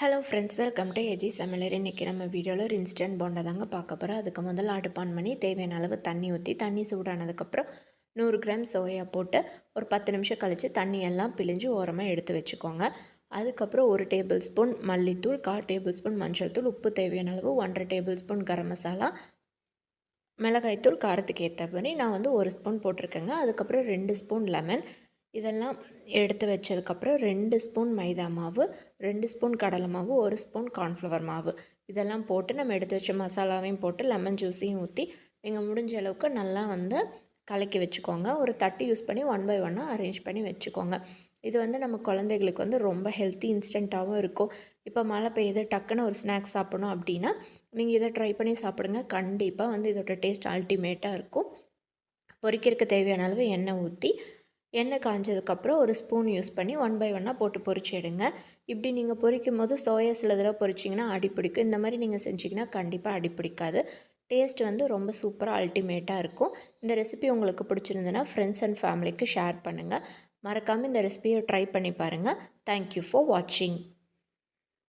Hello friends, welcome to AG சமையலர். இன்றைக்கி நம்ம வீடியோவில் ஒரு இன்ஸ்டன்ட் போண்டா தாங்க பார்க்க போகிறோம். அதுக்கு முதல்ல அடுப்பு ஆன் பண்ணி தேவையான அளவு தண்ணி ஊற்றி, தண்ணி சூடானதுக்கப்புறம் 100 கிராம் சோயா போட்டு ஒரு 10 நிமிஷம் கழித்து தண்ணியெல்லாம் பிழிஞ்சு ஓரமாக எடுத்து வச்சுக்கோங்க. அதுக்கப்புறம் 1 டேபிள் ஸ்பூன் மல்லித்தூள், 1/4 டேபிள் ஸ்பூன் மஞ்சள் தூள், உப்பு தேவையான அளவு, 1/2 டேபிள் ஸ்பூன் கரம் மசாலா, மிளகாய்த்தூள் காரத்துக்கு ஏற்ற மாதிரி நான் 1 ஸ்பூன் போட்டிருக்கேங்க. அதுக்கப்புறம் 2 ஸ்பூன் லெமன். இதெல்லாம் எடுத்து வச்சதுக்கப்புறம் 2 ஸ்பூன் மைதா மாவு, 2 ஸ்பூன் கடலை மாவு, 1 ஸ்பூன் கார்ன்ஃப்ளவர் மாவு இதெல்லாம் போட்டு நம்ம எடுத்து வச்ச மசாலாவையும் போட்டு லெமன் ஜூஸையும் ஊற்றி நீங்கள் முடிஞ்ச அளவுக்கு நல்லா கலக்கி வச்சுக்கோங்க. ஒரு தட்டு யூஸ் பண்ணி 1 பை 1 அரேஞ்ச் பண்ணி வச்சுக்கோங்க. இது நம்ம குழந்தைகளுக்கு ரொம்ப ஹெல்த்தி இன்ஸ்டண்ட்டாகவும் இருக்கும். இப்போ மழை பெய்யுது, டக்குன்னு ஒரு ஸ்நாக்ஸ் சாப்பிடணும் அப்படின்னா நீங்கள் இதை ட்ரை பண்ணி சாப்பிடுங்க. கண்டிப்பாக இதோட டேஸ்ட் அல்டிமேட்டாக இருக்கும். பொரிக்கிறதுக்கு தேவையான அளவு எண்ணெய் ஊற்றி, எண்ணெய் காஞ்சதுக்கப்புறம் 1 ஸ்பூன் யூஸ் பண்ணி 1 பை 1 போட்டு பொரிச்சு எடுங்க. இப்படி நீங்கள் பொரிக்கும் போது சோயா சில தடவை பொரிச்சிங்கன்னா அடிப்பிடிக்கும். இந்த மாதிரி நீங்கள் செஞ்சிங்கன்னா கண்டிப்பாக அடிப்பிடிக்காது. டேஸ்ட் ரொம்ப சூப்பராக அல்டிமேட்டாக இருக்கும். இந்த ரெசிபி உங்களுக்கு பிடிச்சிருந்ததுன்னா ஃப்ரெண்ட்ஸ் அண்ட் ஃபேமிலிக்கு ஷேர் பண்ணுங்கள். மறக்காமல் இந்த ரெசிபியை ட்ரை பண்ணி பாருங்கள். தேங்க்யூ ஃபார் வாட்சிங்.